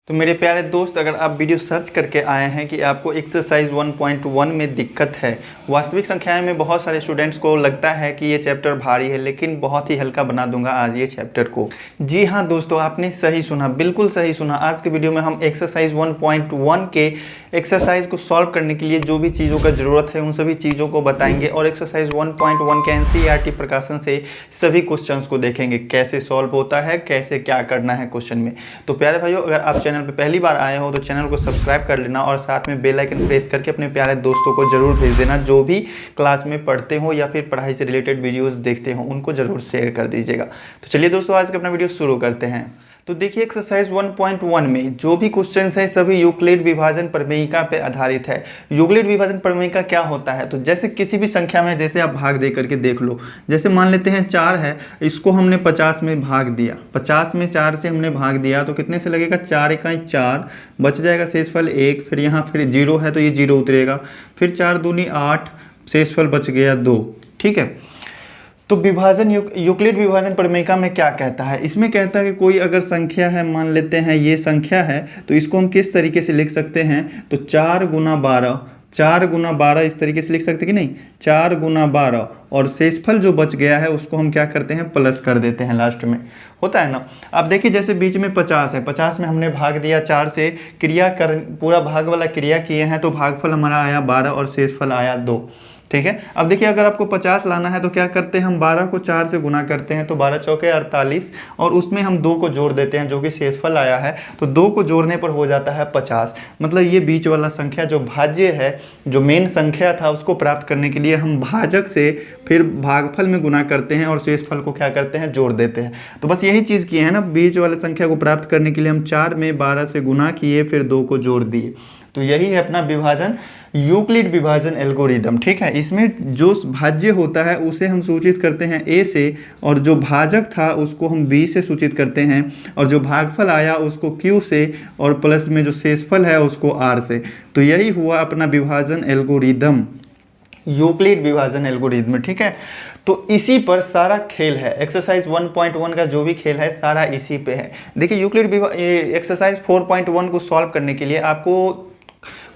तो मेरे प्यारे दोस्त, अगर आप वीडियो सर्च करके आए हैं कि आपको एक्सरसाइज 1.1 में दिक्कत है, वास्तविक संख्याएं में बहुत सारे स्टूडेंट्स को लगता है कि ये चैप्टर भारी है, लेकिन बहुत ही हल्का बना दूंगा आज ये चैप्टर को। जी हाँ दोस्तों, आपने सही सुना, बिल्कुल सही सुना। आज के वीडियो में हम एक्सरसाइज 1.1 के एक्सरसाइज को सॉल्व करने के लिए जो भी चीज़ों का ज़रूरत है उन सभी चीज़ों को बताएंगे और एक्सरसाइज 1.1 के एनसीईआरटी प्रकाशन से सभी क्वेश्चंस को देखेंगे, कैसे सॉल्व होता है, कैसे क्या करना है क्वेश्चन में। तो प्यारे भाइयों, अगर आप चैनल पे पहली बार आए हो तो चैनल को सब्सक्राइब कर लेना और साथ में बेल आइकन प्रेस करके अपने प्यारे दोस्तों को जरूर भेज देना। जो भी क्लास में पढ़ते हो या फिर पढ़ाई से रिलेटेड वीडियोस देखते हो उनको जरूर शेयर कर दीजिएगा। तो चलिए दोस्तों, आज का अपना वीडियो शुरू करते हैं। तो देखिए, एक्सरसाइज 1.1 में जो भी क्वेश्चंस है सभी यूक्लिड विभाजन प्रमेयिका पे आधारित है। यूक्लिड विभाजन प्रमेयिका क्या होता है? तो जैसे किसी भी संख्या में जैसे आप भाग दे करके देख लो। जैसे मान लेते हैं 4 है, इसको हमने 50 में भाग दिया, 50 में 4 से हमने भाग दिया तो कितने से लगेगा? 4 इकाई 4, बच जाएगा शेषफल 1, फिर यहाँ फिर 0 है तो ये 0 उतरेगा, फिर 4 दूनी 8, शेषफल बच गया 2। ठीक है, तो विभाजन यूक्लिड विभाजन प्रमेयिका में क्या कहता है? इसमें कहता है कि कोई अगर संख्या है, मान लेते हैं ये संख्या है, तो इसको हम किस तरीके से लिख सकते हैं? तो 4 गुना 12, 4 गुना 12 इस तरीके से लिख सकते कि नहीं? 4 गुना 12 और शेषफल जो बच गया है उसको हम क्या करते हैं? प्लस कर देते हैं लास्ट में। होता है ना। अब देखिए, जैसे बीच में 50 है, 50 में हमने भाग दिया 4 से, क्रिया कर पूरा भाग वाला क्रिया किए हैं तो भागफल हमारा आया 12 और शेषफल आया 2। ठीक है, अब देखिए, अगर आपको 50 लाना है तो क्या करते हैं? हम 12 को 4 से गुना करते हैं तो 12 चौके 48 और उसमें हम 2 को जोड़ देते हैं जो कि शेषफल आया है, तो 2 को जोड़ने पर हो जाता है 50। मतलब ये बीच वाला संख्या जो भाज्य है, जो मेन संख्या था, उसको प्राप्त करने के लिए हम भाजक से फिर भागफल में गुना करते हैं और शेषफल को क्या करते हैं? जोड़ देते हैं। तो बस यही चीज़ किए हैं ना, बीच वाले संख्या को प्राप्त करने के लिए हम 4 में 12 से गुना किए, फिर 2 को जोड़ दिए। तो यही है अपना विभाजन, यूक्लिड विभाजन एल्गोरिदम। ठीक है, इसमें जो भाज्य होता है उसे हम सूचित करते हैं ए से, और जो भाजक था उसको हम बी से सूचित करते हैं, और जो भागफल आया उसको क्यू से, और प्लस में जो शेषफल है उसको आर से। तो यही हुआ अपना विभाजन एल्गोरिदम, यूक्लिड विभाजन एल्गोरिदम। ठीक है, तो इसी पर सारा खेल है। एक्सरसाइज 1.1 का जो भी खेल है सारा इसी पे है। देखिए, यूक्लिड एक्सरसाइज 4.1 को सॉल्व करने के लिए आपको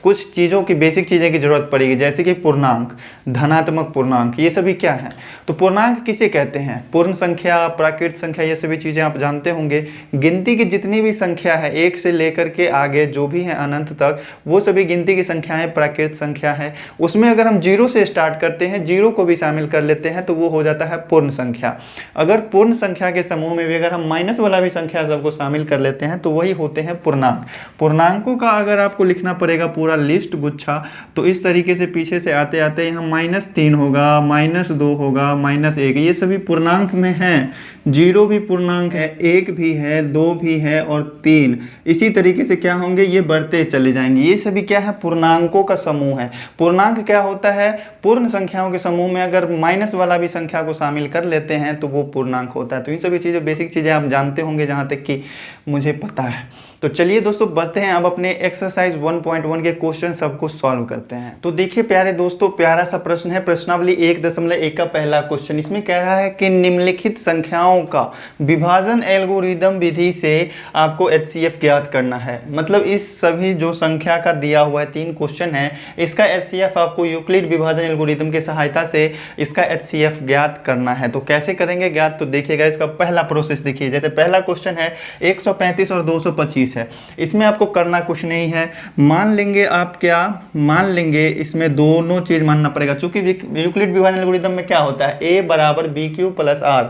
कुछ चीज़ों की, बेसिक चीज़ें की जरूरत पड़ेगी, जैसे कि पूर्णांक, धनात्मक पूर्णांक, ये सभी क्या है? तो पूर्णांक किसे कहते हैं? पूर्ण संख्या, प्राकृत संख्या, ये सभी चीज़ें आप जानते होंगे। गिनती की जितनी भी संख्या है, 1 से लेकर के आगे जो भी है अनंत तक, वो सभी गिनती की संख्याएं प्राकृत संख्या है। उसमें अगर हम 0 से स्टार्ट करते हैं, 0 को भी शामिल कर लेते हैं तो वो हो जाता है पूर्ण संख्या। अगर पूर्ण संख्या के समूह में भी अगर हम माइनस वाला भी संख्या सबको शामिल कर लेते हैं तो वही होते हैं पूर्णांक। पूर्णांकों का अगर आपको लिखना पड़ेगा पूरा लिस्ट गुच्छा, तो इस तरीके से पीछे से आते आते यहाँ -3 होगा, -2 होगा, -1, ये सभी पूर्णांक में हैं। 0 भी पूर्णांक है, 1 भी है, 2 भी है और 3। इसी तरीके से क्या होंगे? ये बढ़ते चले जाएंगे। ये सभी क्या है? पूर्णांकों का समूह है। पूर्णांक क्या होता है? पूर्ण संख्याओं के समूह में अगर माइनस वाला भी संख्या को शामिल कर लेते हैं तो वो पूर्णांक होता है। तो ये सभी चीज़ें, बेसिक चीज़ें आप जानते होंगे जहाँ तक कि मुझे पता है। तो चलिए दोस्तों, बढ़ते हैं अब अपने एक्सरसाइज 1.1 के क्वेश्चन सबको सॉल्व करते हैं। तो देखिए प्यारे दोस्तों, प्यारा सा प्रश्न है, प्रश्नावली 1.1 का पहला क्वेश्चन। इसमें कह रहा है कि निम्नलिखित संख्याओं का विभाजन एल्गोरिदम विधि से आपको HCF ज्ञात करना है। मतलब इस सभी जो संख्या का दिया हुआ है, 3 क्वेश्चन है, इसका HCF आपको यूक्लिड विभाजन एल्गोरिदम की सहायता से इसका HCF ज्ञात करना है। तो कैसे करेंगे ज्ञात? तो देखिएगा, इसका पहला प्रोसेस देखिए। जैसे पहला क्वेश्चन है 135 और 225 है, इसमें आपको करना कुछ नहीं है। मान लेंगे आप, क्या मान लेंगे? इसमें दोनों चीज मानना पड़ेगा, क्योंकि यूक्लिड विभाजन एल्गोरिदम में क्या होता है? A बराबर BQ प्लस R,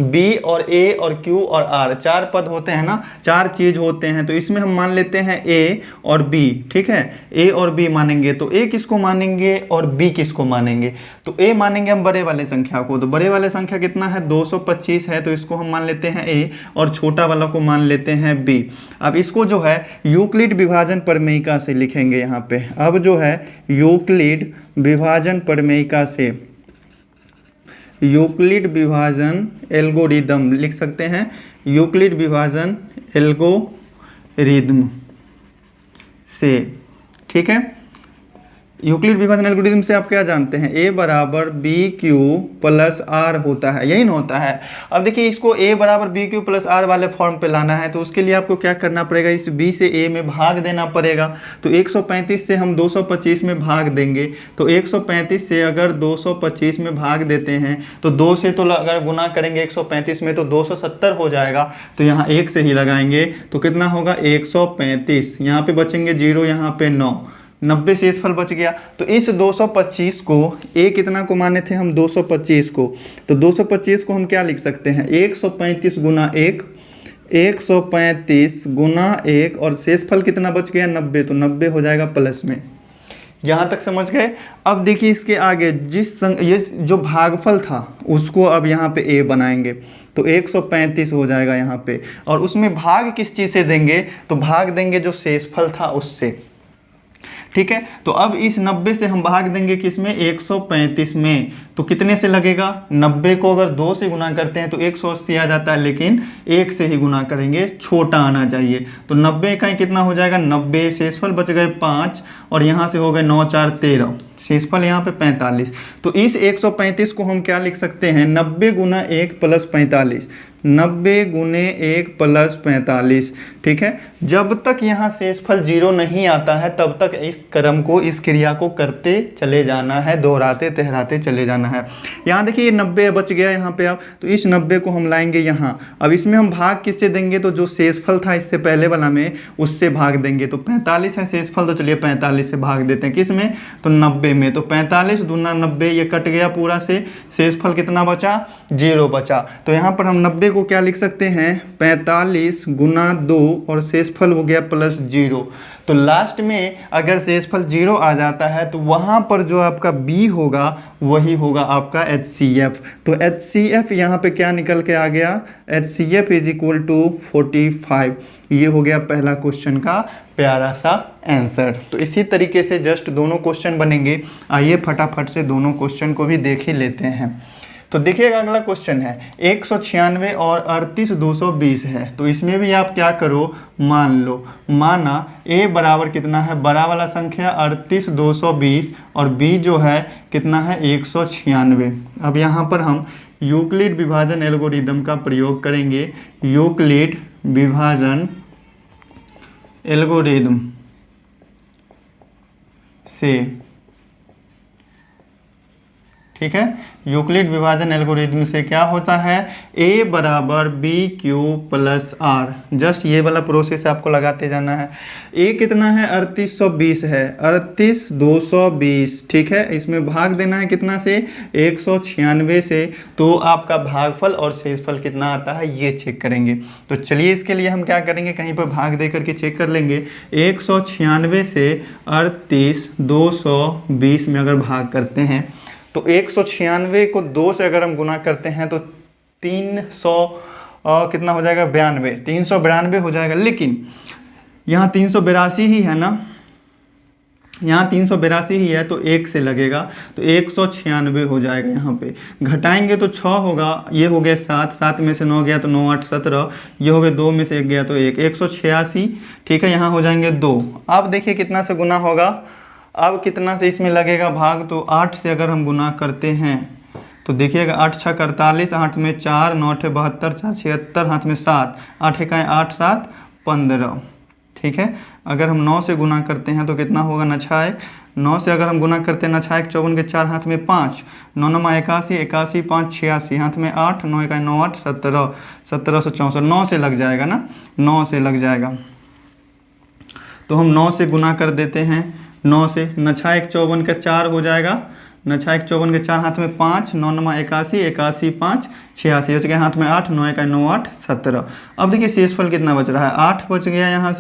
B और A और Q और R, 4 पद होते हैं ना, 4 चीज होते हैं। तो इसमें हम मान लेते हैं A और B। ठीक है, A और B मानेंगे तो A किसको मानेंगे और B किसको मानेंगे? तो A मानेंगे हम बड़े वाले संख्या को। तो बड़े वाले संख्या कितना है? 225 है, तो इसको हम मान लेते हैं A, और छोटा वाला को मान लेते हैं B। अब इसको जो है यूक्लिड विभाजन प्रमेयिका से लिखेंगे यहाँ पे। अब जो है यूक्लिड विभाजन प्रमेयिका से, यूक्लिड विभाजन एल्गोरिदम लिख सकते हैं, यूक्लिड विभाजन एल्गोरिदम से। ठीक है, यूक्लिड विभाजन एल्गोरिथम से आप क्या जानते हैं, a बराबर बी क्यू प्लस आर होता है, यही ना होता है। अब देखिए इसको a बराबर बी क्यू प्लस आर वाले फॉर्म पे लाना है, तो उसके लिए आपको क्या करना पड़ेगा, इस b से a में भाग देना पड़ेगा। तो 135 से हम 225 में भाग देंगे, तो 135 से अगर 225 में भाग देते हैं तो 2 से तो अगर गुना करेंगे 135 में तो 270 हो जाएगा। तो यहाँ 1 से ही लगाएंगे तो कितना होगा 135, यहाँ पे बचेंगे 0, यहाँ पे 9, 90 शेषफल बच गया। तो इस 225 को a कितना को माने थे हम 225 को, तो 225 को हम क्या लिख सकते हैं 135 गुना 1, 135 गुना 1 और शेषफल कितना बच गया 90, तो 90 हो जाएगा प्लस में। यहाँ तक समझ गए। अब देखिए इसके आगे ये जो भागफल था उसको अब यहाँ पे a बनाएंगे, तो 135 हो जाएगा यहाँ पे, और उसमें भाग किस चीज़ से देंगे, तो भाग देंगे जो शेषफल था उससे, ठीक है। तो अब इस 90 से हम भाग देंगे किसमें 135 में, तो कितने से लगेगा 90 को अगर 2 से गुना करते हैं तो 180 आ जाता है, लेकिन 1 से ही गुना करेंगे, छोटा आना चाहिए। तो 90 का कितना हो जाएगा 90, शेषफल बच गए 5 और यहाँ से हो गए 9 4 13, शेषफल यहाँ पे 45। तो इस 135 को हम क्या लिख सकते हैं 90 गुना 1 प्लस 45, 90 गुने 1 प्लस 45, ठीक है। जब तक यहाँ शेषफल 0 नहीं आता है तब तक इस क्रम को, इस क्रिया को करते चले जाना है, दोहराते तहराते चले जाना है। यहाँ देखिए 90 बच गया यहाँ पे, अब तो इस 90 को हम लाएंगे यहाँ। अब इसमें हम भाग किससे देंगे, तो जो शेषफल था इससे पहले वाला में उससे भाग देंगे। तो 45 है शेषफल, तो चलिए 45 से भाग देते हैं, किस में, तो 90 में। तो 45 दूना 90, ये कट गया पूरा से, शेषफल कितना बचा 0 बचा। तो यहाँ पर हम 90 को क्या लिख सकते हैं 45 गुना 2 और शेषफल हो गया प्लस 0। तो लास्ट में अगर शेषफल 0 आ जाता है तो वहाँ पर जो आपका b होगा वही होगा आपका HCF। तो HCF यहाँ पे क्या निकल के आ गया, HCF इज इक्वल टू 45। ये हो गया पहला क्वेश्चन का प्यारा सा आंसर। तो इसी तरीके से जस्ट दोनों क्वेश्चन बनेंगे। आइए फटाफट से दोनों क्वेश्चन को भी देख ही लेते हैं। तो देखिएगा अगला क्वेश्चन है 196 और 38220 है। तो इसमें भी आप क्या करो, मान लो, माना a बराबर कितना है, बड़ा वाला संख्या 38220 और b जो है कितना है 196। अब यहाँ पर हम यूक्लिड विभाजन एल्गोरिदम का प्रयोग करेंगे, यूक्लिड विभाजन एल्गोरिदम से, ठीक है। यूक्लिड विभाजन एल्गोरिथम से क्या होता है, a बराबर B Q plus R. Just ये वाला प्रोसेस आपको लगाते जाना है। a कितना है 3820 है, 38220, ठीक है। इसमें भाग देना है कितना से 196 से, तो आपका भागफल और शेषफल कितना आता है ये चेक करेंगे। तो चलिए इसके लिए हम क्या करेंगे, कहीं पर भाग दे करके चेक कर लेंगे। 196 से 38220 में अगर भाग करते हैं तो 196 को 2 से अगर हम गुना करते हैं तो 300 कितना हो जाएगा 92, 392 हो जाएगा। लेकिन यहाँ 382 ही है ना, यहाँ 382 ही है, तो 1 से लगेगा तो 196 हो जाएगा। यहाँ पे घटाएंगे तो 6 होगा, ये हो गया 7, 7 में से 9 गया तो 9 8 17, ये हो गया 2 में से 1 गया तो 1, 186, ठीक है। यहाँ हो जाएंगे 2। अब देखिए कितना से गुना होगा, अब कितना से इसमें लगेगा भाग, तो 8 से अगर हम गुना करते हैं तो देखिएगा 8 6 48, 8 में 4, 9 8 72, 4 76, हाथ में 7, 8 1 8 7 15, ठीक है। अगर हम 9 से गुना करते हैं तो कितना होगा 9 6 1, 9 से अगर हम गुना करते हैं 9 6 1 54 के 4, हाथ में 5, 9 9 81, 81 5 86, हाथ में 8, 9 1 9 8 17, 1764, 9 से लग जाएगा ना, 9 से लग जाएगा। तो हम 9 से गुना कर देते हैं, 9 से 9 6 1 54 का 4 हो जाएगा, 9 6 1 54 के 4, हाथ में 5, 9 9 81, 81 5 86, हो चुके हाथ में 8, 9 1 9 8 17। अब देखिए शेषफल कितना बच रहा है, 8 बच गया, यहाँ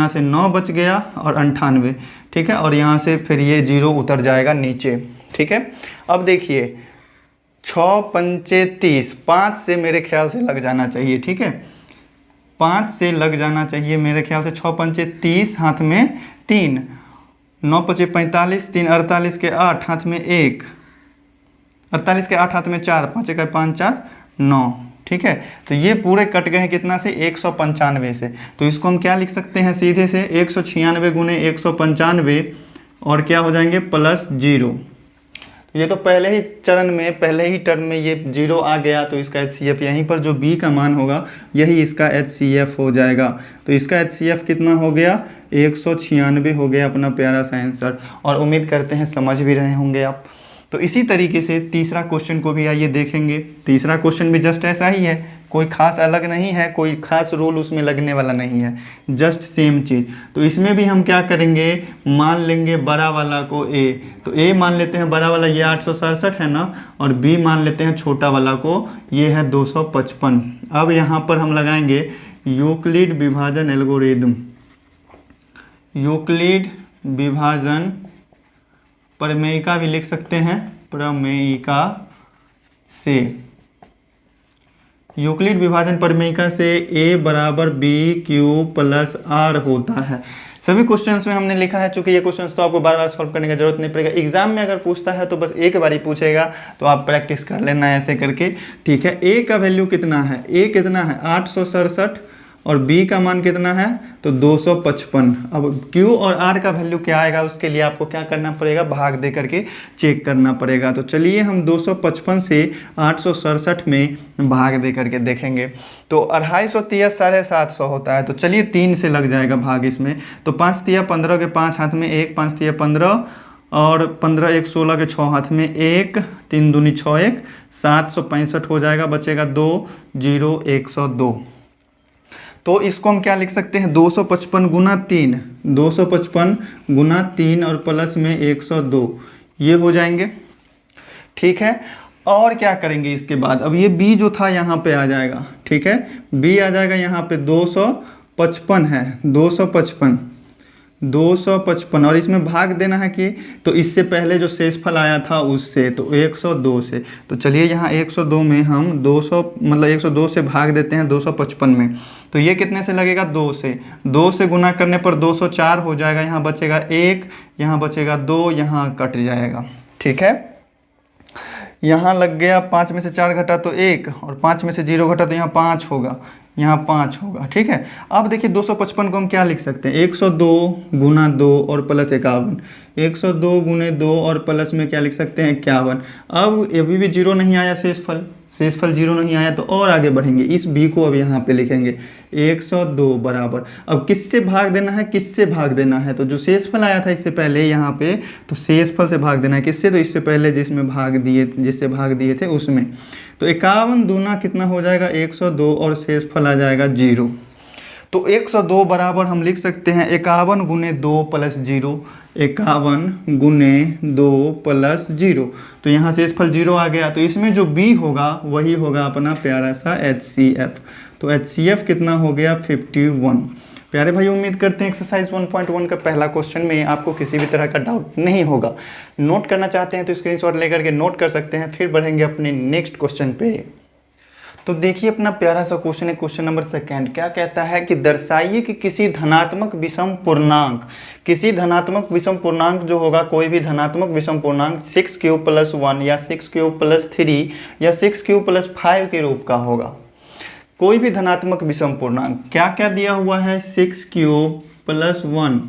से 9 बच गया और 98, ठीक है। और यहाँ से फिर ये 0 उतर जाएगा नीचे, ठीक है। अब देखिए 6 पंचे 30, 5 से मेरे ख्याल से लग जाना चाहिए, ठीक है, 5 से लग जाना चाहिए मेरे ख्याल से। 6 पंचे 30, हाथ में 3, 9 पचे 45, 3 48 के 8, हाथ में 1, 48 के 8, हाथ में 4, 5 1 5 4 9, ठीक है। तो ये पूरे कट गए हैं कितना से 195 से। तो इसको हम क्या लिख सकते हैं सीधे से 196 गुने 195 और क्या हो जाएंगे +0। ये तो पहले ही चरण में, पहले ही टर्म में ये 0 आ गया, तो इसका HCF यहीं पर जो B का मान होगा यही इसका HCF हो जाएगा। तो इसका HCF कितना हो गया 196 हो गया अपना प्यारा सा आंसर। और उम्मीद करते हैं समझ भी रहे होंगे आप। तो इसी तरीके से तीसरा क्वेश्चन को भी आइए देखेंगे। तीसरा क्वेश्चन भी जस्ट ऐसा ही है, कोई खास अलग नहीं है, कोई खास रूल उसमें लगने वाला नहीं है, जस्ट सेम चीज़। तो इसमें भी हम क्या करेंगे, मान लेंगे बड़ा वाला को A। तो A मान लेते हैं बड़ा वाला, ये 867 है ना, और B मान लेते हैं छोटा वाला को, ये है 255। अब यहाँ पर हम लगाएंगे यूक्लिड विभाजन एल्गोरिदम। यूक्लिड विभाजन प्रमेयिका भी लिख सकते हैं, प्रमेयिका से, यूक्लिड विभाजन प्रमेयिका से A बराबर BQ+R होता है। सभी क्वेश्चंस में हमने लिखा है, चूंकि ये क्वेश्चंस तो आपको बार बार सॉल्व करने की जरूरत नहीं पड़ेगा। एग्जाम में अगर पूछता है तो बस एक बार ही पूछेगा, तो आप प्रैक्टिस कर लेना ऐसे करके, ठीक है। A का वैल्यू कितना है, A कितना है 867, और B का मान कितना है तो 255। अब Q और R का वैल्यू क्या आएगा, उसके लिए आपको क्या करना पड़ेगा, भाग दे करके चेक करना पड़ेगा। तो चलिए हम 255 से 867 में भाग दे करके देखेंगे। तो 250 750 होता है, तो चलिए 3 से लग जाएगा भाग इसमें। तो 5 तिया 15 के 5 हाथ में 1, 5 तिया 15, और 15 1 16 के 6 हाथ में 1, 3 दूनी 6 1, 765 हो जाएगा, बचेगा 2, 0 102। तो इसको हम क्या लिख सकते हैं, 255 गुना 3, 255 गुना 3 और प्लस में 102, ये हो जाएंगे, ठीक है। और क्या करेंगे इसके बाद, अब ये B जो था यहाँ पे आ जाएगा, ठीक है, B आ जाएगा यहाँ पे 255 है, 255 और इसमें भाग देना है कि, तो इससे पहले जो शेषफल आया था उससे, तो 102 से। तो चलिए यहाँ 102 में हम 200 मतलब 102 से भाग देते हैं 255 में। तो ये कितने से लगेगा, 2 से गुना करने पर 204 हो जाएगा, यहाँ बचेगा 1, यहाँ बचेगा 2, यहाँ कट जाएगा, ठीक है। यहाँ लग गया 5 में से 4 घटा तो 1, और 5 में से 0 घटा तो यहाँ 5 होगा, यहाँ 5 होगा, ठीक है। अब देखिए 255 को हम क्या लिख सकते हैं, 102 गुना 2 और प्लस 51, 102 गुने 2 और प्लस में क्या लिख सकते हैं 51। अब अभी भी 0 नहीं आया शेषफल 0 नहीं आया, तो और आगे बढ़ेंगे, इस B को अब यहाँ पे लिखेंगे 102 बराबर, अब किससे भाग देना है, किससे भाग देना है, तो जो शेषफल आया था इससे पहले यहाँ पे, तो शेषफल से भाग देना है, किससे, तो इससे पहले जिससे भाग दिए थे उसमें। तो 51 दूना कितना हो जाएगा 102, और शेषफल आ जाएगा 0। तो 102 बराबर हम लिख सकते हैं 51 गुने 2 प्लस 0, 51 गुने 2 प्लस 0। तो यहाँ शेषफल 0 आ गया, तो इसमें जो B होगा वही होगा अपना प्यारा सा HCF। तो HCF कितना हो गया 51। प्यारे भाई, उम्मीद करते हैं एक्सरसाइज 1.1 का पहला क्वेश्चन में आपको किसी भी तरह का डाउट नहीं होगा। नोट करना चाहते हैं तो स्क्रीनशॉट लेकर के नोट कर सकते हैं। फिर बढ़ेंगे अपने नेक्स्ट क्वेश्चन पे। तो देखिए अपना प्यारा सा क्वेश्चन है, क्वेश्चन नंबर 2 क्या कहता है कि दर्शाइए कि किसी धनात्मक विषम पूर्णांक जो होगा, कोई भी धनात्मक विषम पूर्णांक 6q + 1 या 6q + 3 या 6q + 5 के रूप का होगा। कोई भी धनात्मक विषम पूर्णांक क्या क्या दिया हुआ है, 6q + 1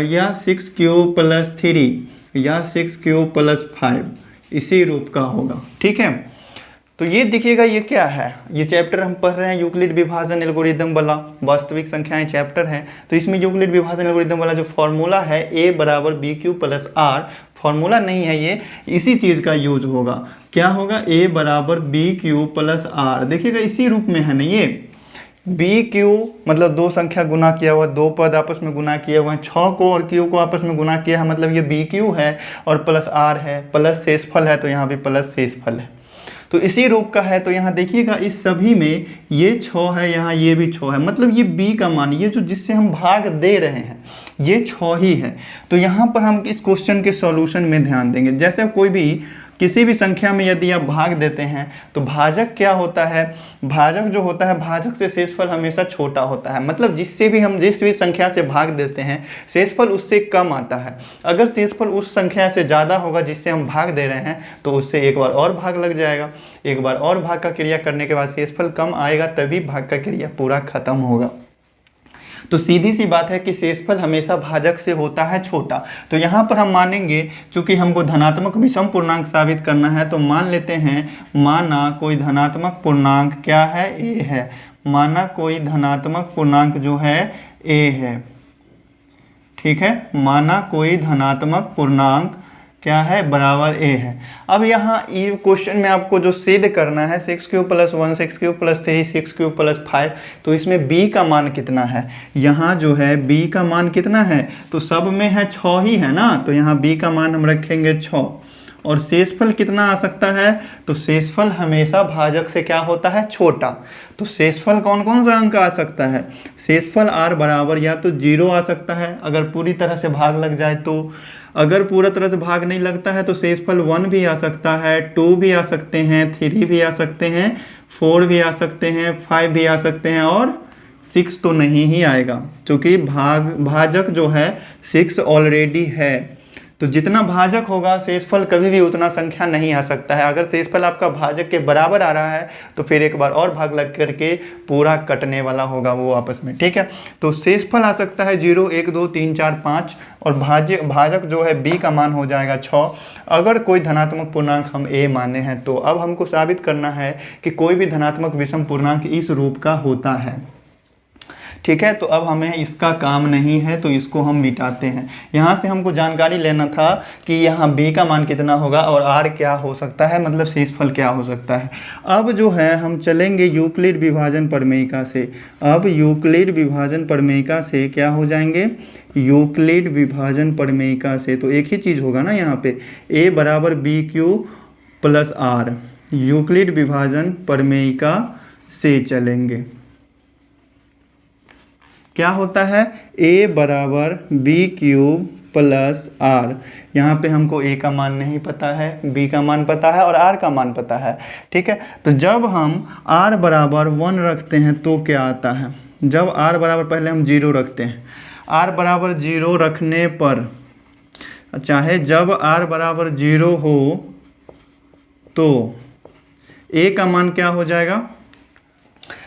या 6q + 3 या 6q + 5 इसी रूप का होगा, ठीक है। तो ये देखिएगा, ये क्या है, ये चैप्टर हम पढ़ रहे हैं यूक्लिड विभाजन एल्गोरिदम वाला, वास्तविक संख्याएं चैप्टर है। तो इसमें यूक्लिड विभाजन एल्गोरिदम वाला जो फॉर्मूला है A बराबर BQ + R, फॉर्मूला नहीं है ये, इसी चीज़ का यूज होगा। क्या होगा, A बराबर BQ + R, देखिएगा इसी रूप में है ना ये, BQ मतलब 2 संख्या गुना किया हुआ, 2 पद आपस में गुना किए हुए हैं, 6 को और Q को आपस में गुना किया है, मतलब ये BQ है और प्लस R है, प्लस शेषफल है, तो यहाँ भी प्लस शेषफल है, तो इसी रूप का है। तो यहाँ देखिएगा इस सभी में ये 6 है, यहाँ ये भी 6 है, मतलब ये B का मान, ये जो जिससे हम भाग दे रहे हैं ये 6 ही है। तो यहाँ पर हम इस क्वेश्चन के सॉल्यूशन में ध्यान देंगे। जैसे कोई भी किसी भी संख्या में यदि आप भाग देते हैं तो भाजक क्या होता है, भाजक जो होता है, भाजक से शेषफल हमेशा छोटा होता है, मतलब जिससे भी हम जिस भी संख्या से भाग देते हैं शेषफल उससे कम आता है। अगर शेषफल उस संख्या से ज़्यादा होगा जिससे हम भाग दे रहे हैं तो उससे एक बार और भाग लग जाएगा, एक बार और भाग का क्रिया करने के बाद शेषफल कम आएगा, तभी भाग का क्रिया पूरा खत्म होगा। तो सीधी सी बात है कि शेषफल हमेशा भाजक से होता है छोटा। तो यहाँ पर हम मानेंगे, चूंकि हमको धनात्मक विषम पूर्णांक साबित करना है, तो मान लेते हैं, माना कोई धनात्मक पूर्णांक क्या है, a है। माना कोई धनात्मक पूर्णांक जो है a है, ठीक है। माना कोई धनात्मक पूर्णांक क्या है, बराबर a है। अब यहाँ ये क्वेश्चन में आपको जो सिद्ध करना है 6³ + 1, 6³ + 3, 6³ + 5, तो इसमें b का मान कितना है, यहाँ जो है b का मान कितना है, तो सब में है 6 ही है ना, तो यहाँ b का मान हम रखेंगे 6। और शेषफल कितना आ सकता है, तो शेषफल हमेशा भाजक से क्या होता है, छोटा। तो शेषफल कौन कौन सा अंक आ सकता है, शेषफल r बराबर या तो 0 आ सकता है अगर पूरी तरह से भाग लग जाए तो, अगर पूरा तरह से भाग नहीं लगता है तो शेषफल 1 भी आ सकता है, 2 भी आ सकते हैं, 3 भी आ सकते हैं, 4 भी आ सकते हैं, 5 भी आ सकते हैं, और 6 तो नहीं ही आएगा, क्योंकि भाजक जो है 6 ऑलरेडी है। तो जितना भाजक होगा शेषफल कभी भी उतना संख्या नहीं आ सकता है। अगर शेषफल आपका भाजक के बराबर आ रहा है तो फिर एक बार और भाग लग करके पूरा कटने वाला होगा वो आपस में, ठीक है। तो शेषफल आ सकता है 0, 1, 2, 3, 4, 5, और भाजक जो है b का मान हो जाएगा 6। अगर कोई धनात्मक पूर्णांक हम a माने हैं, तो अब हमको साबित करना है कि कोई भी धनात्मक विषम पूर्णांक इस रूप का होता है, ठीक है। तो अब हमें इसका काम नहीं है, तो इसको हम मिटाते हैं। यहाँ से हमको जानकारी लेना था कि यहाँ b का मान कितना होगा और r क्या हो सकता है, मतलब शेषफल क्या हो सकता है। अब जो है हम चलेंगे यूक्लिड विभाजन प्रमेयिका से। अब यूक्लिड विभाजन प्रमेयिका से क्या हो जाएंगे, यूक्लिड विभाजन प्रमेयिका से तो एक ही चीज़ होगा ना, यहाँ पे a बराबर BQ + r। यूक्लिड विभाजन प्रमेयिका से चलेंगे, क्या होता है, a बराबर BQ + r। यहाँ पे हमको a का मान नहीं पता है, b का मान पता है और r का मान पता है, ठीक है। तो जब हम r बराबर 1 रखते हैं तो क्या आता है, जब r बराबर, पहले हम 0 रखते हैं, r बराबर 0 रखने पर, चाहे जब r बराबर 0 हो तो a का मान क्या हो जाएगा,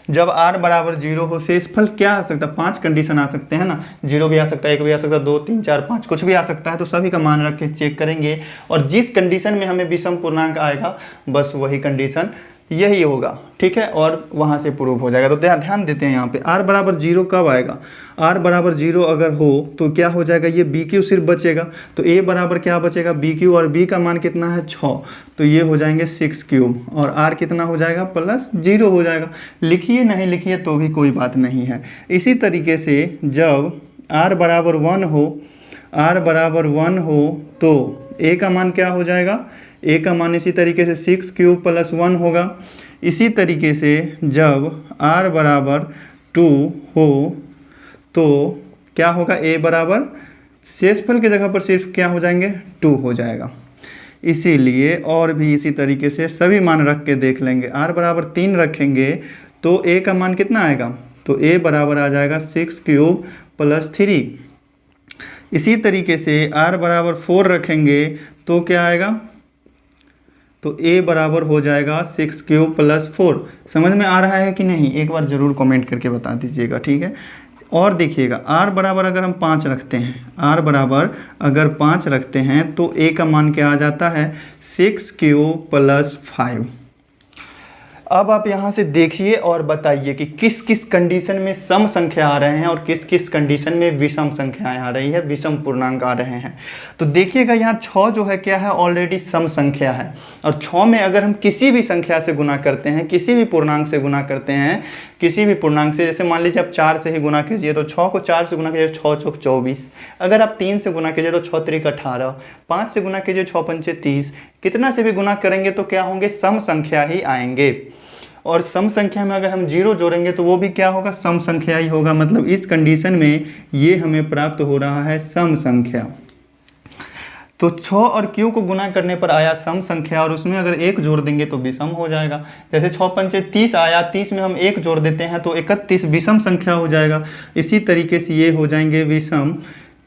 जब r बराबर 0 हो शेषफल क्या आ सकता है, 5 कंडीशन आ सकते हैं ना, 0 भी आ सकता है, 1 भी आ सकता है, 2, 3, 4, 5 कुछ भी आ सकता है। तो सभी का मान रख के चेक करेंगे, और जिस कंडीशन में हमें विषम पूर्णांक आएगा बस वही कंडीशन यही होगा, ठीक है, और वहाँ से प्रूव हो जाएगा। तो ध्यान देते हैं यहाँ पे r बराबर 0 कब आएगा, r बराबर 0 अगर हो तो क्या हो जाएगा, ये BQ सिर्फ बचेगा, तो a बराबर क्या बचेगा, BQ, और b का मान कितना है 6, तो ये हो जाएंगे 6³ और r कितना हो जाएगा, +0 हो जाएगा। लिखिए नहीं लिखिए तो भी कोई बात नहीं है। इसी तरीके से जब r बराबर 1 हो, r बराबर 1 हो तो a का मान क्या हो जाएगा, a का मान इसी तरीके से 6³ + 1 होगा। इसी तरीके से जब r बराबर 2 हो तो क्या होगा, a बराबर शेषफल की जगह पर सिर्फ क्या हो जाएंगे, 2 हो जाएगा। इसीलिए और भी इसी तरीके से सभी मान रख के देख लेंगे। r बराबर 3 रखेंगे तो a का मान कितना आएगा, तो a बराबर आ जाएगा 6³ + 3। इसी तरीके से r बराबर 4 रखेंगे तो क्या आएगा, तो a बराबर हो जाएगा 6³ + 4। समझ में आ रहा है कि नहीं, एक बार ज़रूर कमेंट करके बता दीजिएगा, ठीक है। और देखिएगा r बराबर अगर हम 5 रखते हैं, r बराबर अगर 5 रखते हैं तो a का मान क्या आ जाता है, 6³ + 5। अब आप यहाँ से देखिए और बताइए कि किस किस कंडीशन में सम संख्या आ रहे हैं और किस किस कंडीशन में विषम संख्याएं आ रही है, विषम पूर्णांक आ रहे हैं। तो देखिएगा यहाँ 6 जो है क्या है, ऑलरेडी सम संख्या है, और 6 में अगर हम किसी भी संख्या से गुना करते हैं, किसी भी पूर्णांक से गुना करते हैं, किसी भी पूर्णांक से, जैसे मान लीजिए आप 4 से ही गुना कीजिए तो 6 को 4 से गुना कीजिए 6 चौक 24, अगर आप 3 से गुना कीजिए तो 6 त्रिक 18, 5 से गुना कीजिए 6 पंचे 30, कितना से भी गुना करेंगे तो क्या होंगे, सम संख्या ही आएंगे। और सम संख्या में अगर हम 0 जोड़ेंगे तो वो भी क्या होगा, सम संख्या ही होगा। मतलब इस कंडीशन में ये हमें प्राप्त हो रहा है सम संख्या। तो 6 और Q को गुना करने पर आया सम संख्या, और उसमें अगर 1 जोड़ देंगे तो विषम हो जाएगा। जैसे 6 पंचे 30 आया, 30 में हम 1 जोड़ देते हैं तो 31 विषम संख्या हो जाएगा। इसी तरीके से ये हो जाएंगे विषम,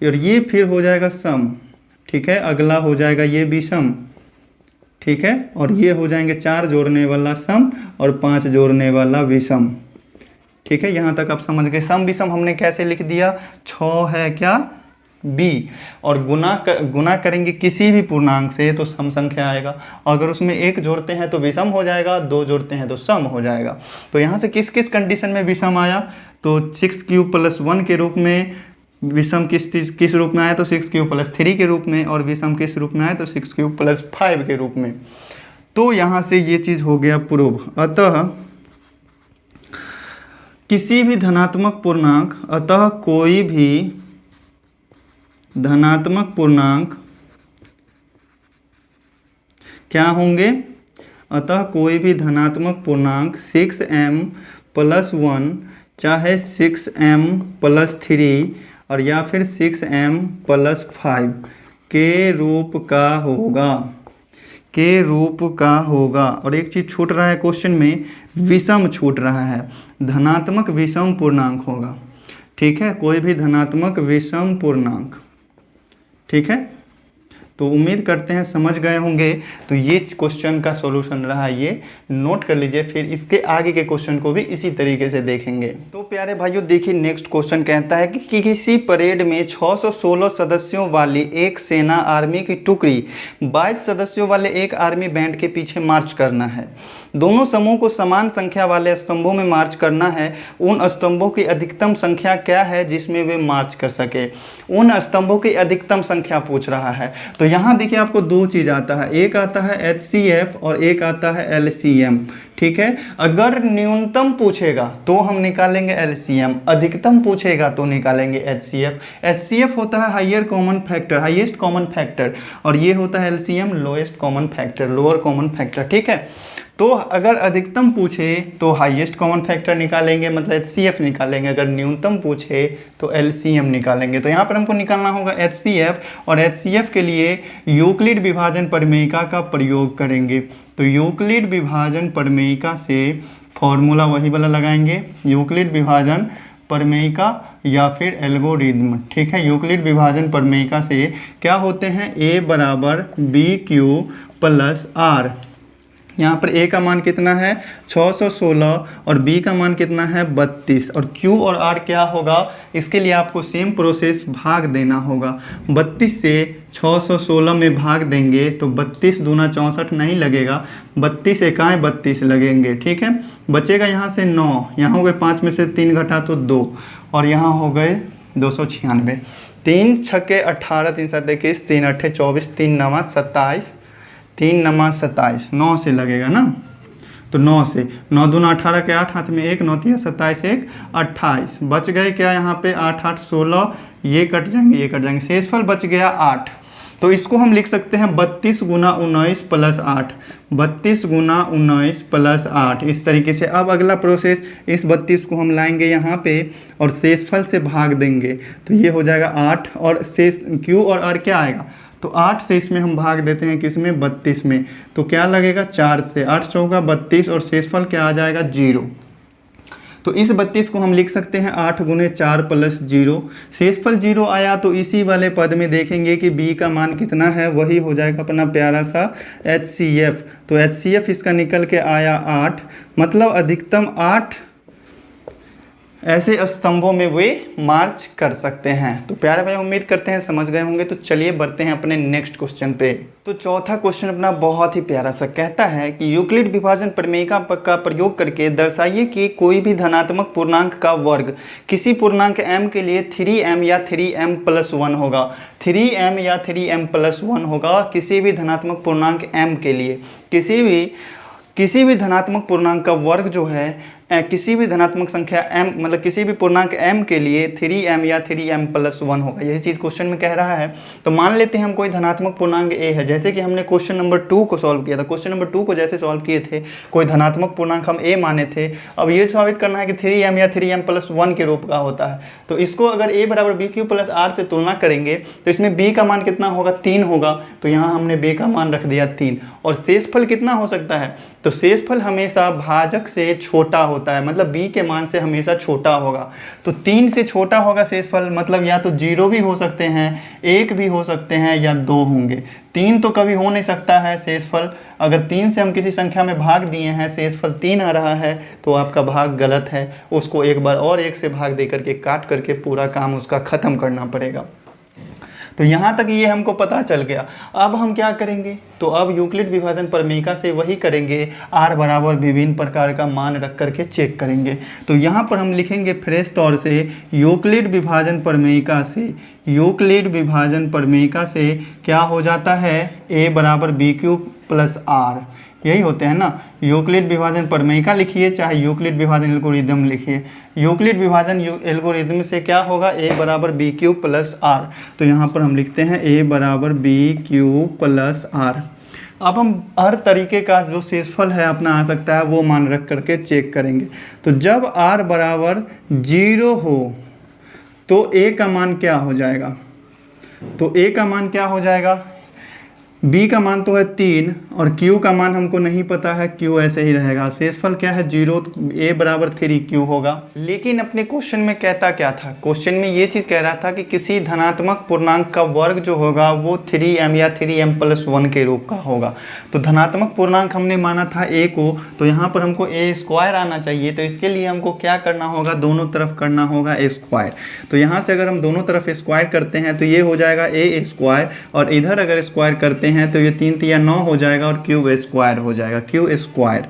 और ये फिर हो जाएगा सम, ठीक है। अगला हो जाएगा ये विषम, ठीक है, और ये हो जाएंगे 4 जोड़ने वाला सम और 5 जोड़ने वाला विषम। ठीक है, यहाँ तक आप समझ गए। सम विषम हमने कैसे लिख दिया, 6 है क्या b, और गुना करेंगे किसी भी पूर्णांक से तो सम संख्या आएगा। अगर उसमें 1 जोड़ते हैं तो विषम हो जाएगा, 2 जोड़ते हैं तो सम हो जाएगा। तो यहाँ से किस किस कंडीशन में विषम आया, तो 6³ + 1 के रूप में। विषम किस रूप में आया, तो 6³ + 3 के रूप में। और विषम किस रूप में आया, तो 6³ + 5 के रूप में। तो यहाँ से ये चीज़ हो गया प्रूव। अतः किसी भी धनात्मक पूर्णांक, अतः कोई भी धनात्मक पूर्णांक क्या होंगे, अतः कोई भी धनात्मक पूर्णांक 6m + 1 चाहे 6m + 3 और या फिर 6m + 5 के रूप का होगा। और एक चीज़ छूट रहा है क्वेश्चन में, विषम छूट रहा है, धनात्मक विषम पूर्णांक होगा। ठीक है, कोई भी धनात्मक विषम पूर्णांक। ठीक है, तो उम्मीद करते हैं समझ गए होंगे। तो ये क्वेश्चन का सॉल्यूशन रहा, ये नोट कर लीजिए, फिर इसके आगे के क्वेश्चन को भी इसी तरीके से देखेंगे। तो प्यारे भाइयों देखिए, नेक्स्ट क्वेश्चन कहता है कि किसी परेड में 616 सदस्यों वाली एक सेना आर्मी की टुकड़ी 22 सदस्यों वाले एक आर्मी बैंड के पीछे मार्च करना है। दोनों समूह को समान संख्या वाले स्तंभों में मार्च करना है। उन स्तंभों की अधिकतम संख्या क्या है जिसमें वे मार्च कर सके। उन स्तंभों की अधिकतम संख्या पूछ रहा है। तो यहाँ देखिए आपको दो चीज़ आता है, एक आता है HCF और एक आता है LCM। ठीक है, अगर न्यूनतम पूछेगा तो हम निकालेंगे LCM, अधिकतम पूछेगा तो निकालेंगे HCF। HCF होता है हाईएस्ट कॉमन फैक्टर, और ये होता है LCM लोअर कॉमन फैक्टर। ठीक है, तो अगर अधिकतम पूछे तो हाईएस्ट कॉमन फैक्टर निकालेंगे, मतलब HCF निकालेंगे। अगर न्यूनतम पूछे तो LCM निकालेंगे। तो यहाँ पर हमको निकालना होगा HCF, और HCF के लिए यूक्लिड विभाजन प्रमेयिका का प्रयोग करेंगे। तो यूक्लिड विभाजन प्रमेयिका से फॉर्मूला वही वाला लगाएंगे, यूक्लिड विभाजन प्रमेयिका या फिर एल्गोरिथम। ठीक है, यूक्लिड विभाजन प्रमेयिका से क्या होते हैं, A = BQ + R। यहाँ पर A का मान कितना है 616 और B का मान कितना है 32, और Q और R क्या होगा, इसके लिए आपको सेम प्रोसेस भाग देना होगा। 32 से 616 में भाग देंगे तो 32 दूना 64 नहीं लगेगा, 32 एकाएँ 32 लगेंगे। ठीक है, बचेगा यहाँ से 9, यहाँ हो गए 5 में से 3 घटा तो 2, और यहाँ हो गए 296। 3 छक्के 18, 3 7 21, 3 8 24, 3 9 27, 3 9 27, 9 से लगेगा ना। तो 9 से 9 दूना 18 के 8, हाथ में 1, 9 3 27, 1 28, बच गए क्या यहाँ पे 8 8 16, ये कट जाएंगे, शेषफल बच गया 8। तो इसको हम लिख सकते हैं 32 × 19 + 8, 32 × 19 + 8। इस तरीके से अब अगला प्रोसेस, इस 32 को हम लाएंगे यहाँ पे और शेषफल से भाग देंगे, तो ये हो जाएगा 8, और शेष Q और R क्या आएगा, तो 8 से इसमें हम भाग देते हैं किसमें, 32 में, तो क्या लगेगा 4 से, 8 चौका 32, और शेषफल क्या आ जाएगा 0। तो इस 32 को हम लिख सकते हैं 8 × 4 + 0। शेषफल 0 आया तो इसी वाले पद में देखेंगे कि B का मान कितना है, वही हो जाएगा अपना प्यारा सा HCF। तो HCF इसका निकल के आया 8, मतलब अधिकतम 8 ऐसे स्तंभों में वे मार्च कर सकते हैं। तो प्यारे भाई उम्मीद करते हैं समझ गए होंगे। तो चलिए बढ़ते हैं अपने नेक्स्ट क्वेश्चन पे। तो चौथा क्वेश्चन अपना बहुत ही प्यारा सा कहता है कि यूक्लिड विभाजन प्रमेयिका का प्रयोग करके दर्शाइए कि कोई भी धनात्मक पूर्णांक का वर्ग किसी पूर्णांक m के लिए 3m या 3m + 1 होगा। 3m या 3m + 1 होगा किसी भी धनात्मक पूर्णांक m के लिए। किसी भी धनात्मक पूर्णांक का वर्ग जो है किसी भी धनात्मक संख्या m, मतलब किसी भी पूर्णांक m के लिए 3m या 3m + 1 होगा। यही चीज़ क्वेश्चन में कह रहा है। तो मान लेते हैं हम कोई धनात्मक पूर्णांक a है, जैसे कि हमने क्वेश्चन नंबर 2 को सॉल्व किया था। क्वेश्चन नंबर 2 को जैसे सॉल्व किए थे, कोई धनात्मक पूर्णांक हम a माने थे। अब ये साबित करना है कि 3m या 3m + 1 के रूप का होता है। तो इसको अगर a = BQ + R से तुलना करेंगे तो इसमें b का मान कितना होगा, 3 होगा। तो यहाँ हमने b का मान रख दिया 3। और शेषफल कितना हो सकता है, तो शेषफल हमेशा भाजक से छोटा होता होता है, मतलब b के मान से हमेशा छोटा होगा। तो 3 से छोटा होगा शेषफल, मतलब या तो 0 भी हो सकते हैं, 1 भी हो सकते हैं या 2 होंगे। 3 तो कभी हो नहीं सकता है शेषफल। अगर 3 से हम किसी संख्या में भाग दिए हैं, शेषफल 3 आ रहा है, तो आपका भाग गलत है। उसको एक बार और 1 से भाग दे करके काट करके पूरा काम उसका ख़त्म करना पड़ेगा। तो यहाँ तक ये हमको पता चल गया। अब हम क्या करेंगे, तो अब यूक्लिड विभाजन प्रमेयिका से वही करेंगे, r बराबर विभिन्न प्रकार का मान रख करके चेक करेंगे। तो यहाँ पर हम लिखेंगे फ्रेश तौर से यूक्लिड विभाजन प्रमेयिका से, यूक्लिड विभाजन प्रमेयिका से क्या हो जाता है, a बराबर बी क्यूब प्लस r, यही होते हैं ना। यूक्लिड विभाजन प्रमेयिका लिखिए चाहे यूक्लिड विभाजन एल्गोरिदम लिखिए। यूक्लिड विभाजन एल्गोरिदम से क्या होगा, a बराबर बी क्यूब प्लस r। तो यहाँ पर हम लिखते हैं a बराबर बी क्यूब प्लस r। अब हम हर तरीके का जो शेषफल है अपना आ सकता है वो मान रख करके चेक करेंगे। तो जब r बराबर 0 हो तो a का मान क्या हो जाएगा, तो a का मान क्या हो जाएगा, b का मान तो है 3 और q का मान हमको नहीं पता है, q ऐसे ही रहेगा। शेषफल क्या है 0, तो a बराबर 3q होगा। लेकिन अपने क्वेश्चन में कहता क्या था, क्वेश्चन में ये चीज़ कह रहा था कि किसी धनात्मक पूर्णांक का वर्ग जो होगा वो 3m या 3m प्लस 1 के रूप का होगा। तो धनात्मक पूर्णांक हमने माना था a को, तो यहाँ पर हमको a स्क्वायर आना चाहिए। तो इसके लिए हमको क्या करना होगा, दोनों तरफ करना होगा a स्क्वायर। तो यहाँ से अगर हम दोनों तरफ स्क्वायर करते हैं तो ये हो जाएगा a स्क्वायर, और इधर अगर स्क्वायर करते हैं तो ये 3 3 9 हो जाएगा और क्यूब स्क्वायर हो जाएगा, क्यू स्क्वायर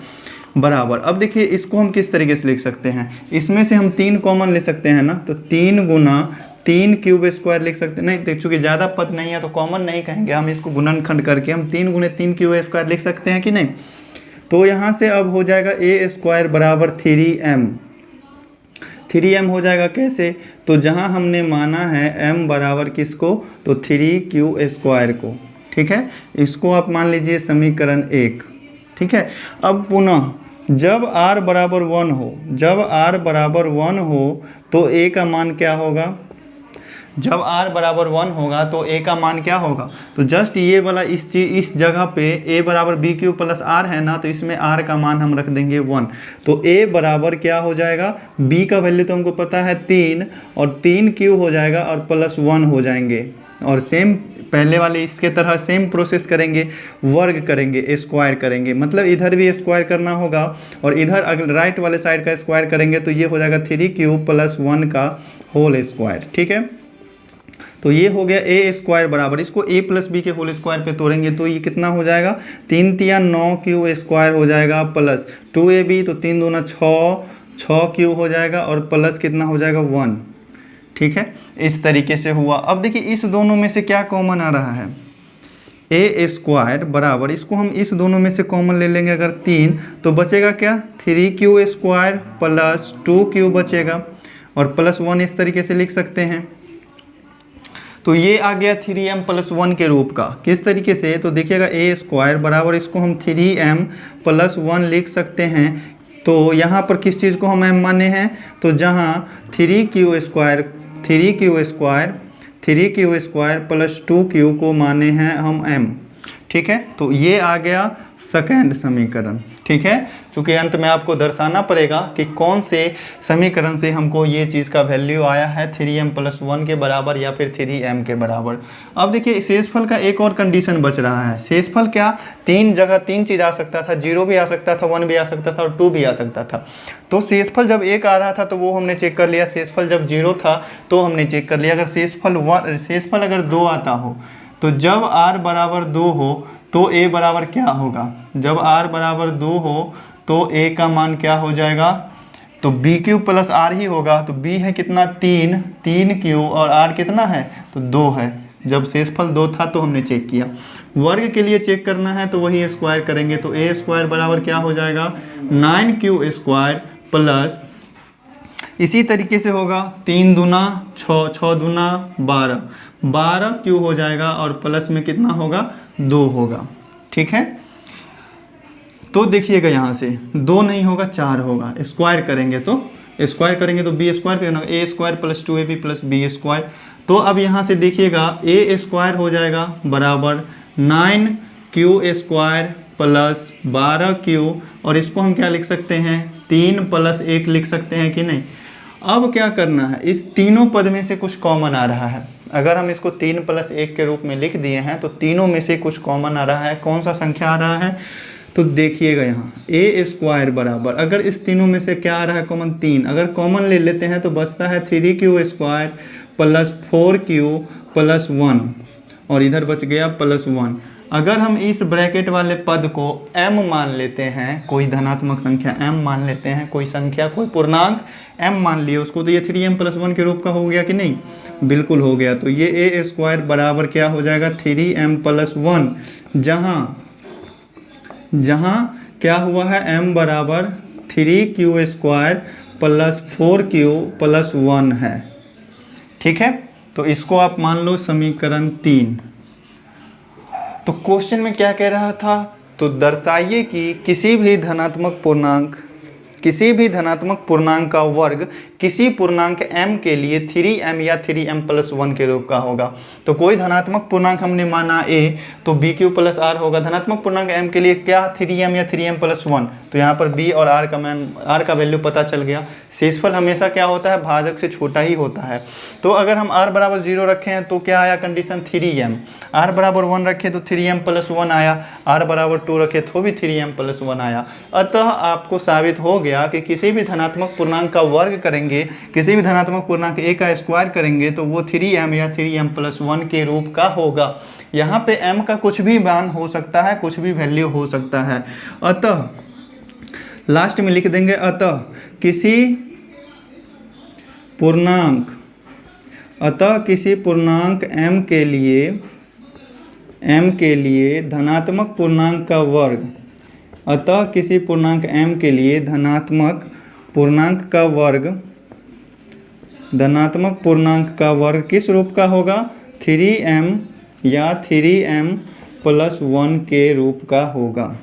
बराबर। अब देखिए इसको हम किस तरीके से लिख सकते हैं, इसमें से हम 3 कॉमन ले सकते हैं ना, तो 3 गुना 3 क्यूब स्क्वायर लिख सकते हैं। नहीं, चूँकि ज़्यादा पद नहीं है तो कॉमन नहीं कहेंगे, हम इसको गुणनखंड करके हम 3 गुने 3 क्यूब स्क्वायर लिख सकते हैं कि नहीं। तो यहाँ से अब हो जाएगा a स्क्वायर बराबर 3m हो जाएगा। कैसे, तो जहाँ हमने माना है m बराबर किसको, तो 3q स्क्वायर को, ठीक है। इसको आप मान लीजिए समीकरण 1, ठीक है। अब पुनः जब r बराबर 1 हो, जब r बराबर 1 हो तो a का मान क्या होगा, जब r बराबर 1 होगा तो a का मान क्या होगा, तो जस्ट ये वाला इस जगह पे a बराबर बी क्यू प्लस r है ना, तो इसमें r का मान हम रख देंगे 1। तो a बराबर क्या हो जाएगा, b का वैल्यू तो हमको पता है 3, और 3 क्यू हो जाएगा और प्लस 1 हो जाएंगे। और सेम पहले वाले इसके तरह सेम प्रोसेस करेंगे, वर्ग करेंगे, स्क्वायर करेंगे, मतलब इधर भी स्क्वायर करना होगा और इधर अगर राइट वाले साइड का स्क्वायर करेंगे तो ये हो जाएगा 3q प्लस 1 का होल स्क्वायर, ठीक है। तो ये हो गया a स्क्वायर बराबर, इसको a प्लस बी के होल स्क्वायर पे तोड़ेंगे तो ये कितना हो जाएगा, 3 3 9q स्क्वायर हो जाएगा प्लस 2ab, तो 3 दूना 6q हो जाएगा और प्लस कितना हो जाएगा 1, ठीक है। इस तरीके से हुआ। अब देखिए इस दोनों में से क्या कॉमन आ रहा है, a स्क्वायर बराबर, इसको हम इस दोनों में से कॉमन ले लेंगे अगर 3, तो बचेगा क्या, 3q स्क्वायर प्लस 2q बचेगा और प्लस 1 इस तरीके से लिख सकते हैं। तो ये आ गया 3m प्लस 1 के रूप का। किस तरीके से, तो देखिएगा a स्क्वायर बराबर, इसको हम 3m प्लस 1 लिख सकते हैं। तो यहाँ पर किस चीज़ को हम m माने हैं, तो जहाँ 3q स्क्वायर प्लस 2q को माने हैं हम m, ठीक है। तो ये आ गया सेकेंड समीकरण, ठीक है। चूँकि अंत में आपको दर्शाना पड़ेगा कि कौन से समीकरण से हमको ये चीज़ का वैल्यू आया है 3m प्लस 1 के बराबर या फिर 3m के बराबर। अब देखिए शेषफल का एक और कंडीशन बच रहा है। शेषफल क्या, 3 जगह 3 चीज़ आ सकता था, 0 भी आ सकता था, 1 भी आ सकता था और 2 भी आ सकता था। तो शेषफल जब 1 आ रहा था तो वो हमने चेक कर लिया, शेषफल जब 0 था तो हमने चेक कर लिया। अगर शेषफल अगर 2 आता हो, तो जब r बराबर 2 हो तो a बराबर क्या होगा, जब r बराबर 2 हो तो a का मान क्या हो जाएगा, तो बी क्यू प्लस r ही होगा। तो b है कितना 3q और r कितना है, तो 2 है। जब शेषफल 2 था तो हमने चेक किया। वर्ग के लिए चेक करना है तो वही स्क्वायर करेंगे, तो a स्क्वायर बराबर क्या हो जाएगा, 9q स्क्वायर प्लस, इसी तरीके से होगा 3 दूना 6, 6 दूना 12q हो जाएगा और प्लस में कितना होगा, 2 होगा, ठीक है। तो देखिएगा यहाँ से 2 नहीं होगा 4 होगा, स्क्वायर करेंगे तो बी स्क्वायर पे ना, a square plus 2ab plus B square. तो अब यहाँ से देखिएगा a स्क्वायर हो जाएगा बराबर 9q स्क्वायर प्लस 12q, और इसको हम क्या लिख सकते हैं, 3 + 1 लिख सकते हैं कि नहीं। अब क्या करना है, इस तीनों पद में से कुछ कॉमन आ रहा है। अगर हम इसको 3 + 1 के रूप में लिख दिए हैं तो तीनों में से कुछ कॉमन आ रहा है। कौन सा संख्या आ रहा है, तो देखिएगा यहाँ a² बराबर, अगर इस तीनों में से क्या आ रहा है कॉमन, 3, अगर कॉमन ले लेते हैं तो बचता है 3q² + 4q + 1 और इधर बच गया +1। अगर हम इस ब्रैकेट वाले पद को m मान लेते हैं, कोई धनात्मक संख्या m मान लेते हैं, कोई संख्या कोई पूर्णांक m मान लिए उसको, तो ये 3m + 1 के रूप का हो गया कि नहीं, बिल्कुल हो गया। तो ये a² बराबर क्या हो जाएगा, 3m + 1, जहाँ क्या हुआ है m बराबर 3q² + 4q + 1 है। ठीक है, तो इसको आप मान लो समीकरण 3। तो क्वेश्चन में क्या कह रहा था, तो दर्शाइए कि किसी भी धनात्मक पूर्णांक का वर्ग किसी पूर्णांक m के लिए 3m या 3m + 1 के रूप का होगा। तो कोई धनात्मक पूर्णांक हमने माना a, तो bq + r होगा। धनात्मक पूर्णांक m के लिए क्या, 3m या 3m + 1, तो यहाँ पर b और r का वैल्यू पता चल गया। शेषफल हमेशा क्या होता है, भाजक से छोटा ही होता है। तो अगर हम r बराबर 0 रखें हैं तो क्या आया कंडीशन, 3m, r बराबर 1 रखे तो 3m + 1 आया, r बराबर 2 रखे तो भी 3m + 1 आया। अतः आपको साबित हो गया कि किसी भी धनात्मक पूर्णांक का वर्ग करेंगे, किसी भी धनात्मक पूर्णांक a का स्क्वायर करेंगे तो वो 3m या 3m + 1 के रूप का होगा। यहाँ पे m का कुछ भी मान हो सकता है, कुछ भी वैल्यू हो सकता है। अतः लास्ट में लिख देंगे, अतः किसी पूर्णांक m के लिए धनात्मक पूर्णांक का वर्ग, अतः किसी पूर्णांक m के लिए धनात्मक पूर्णांक का वर्ग किस रूप का होगा, 3m या 3m + 1 के रूप का होगा।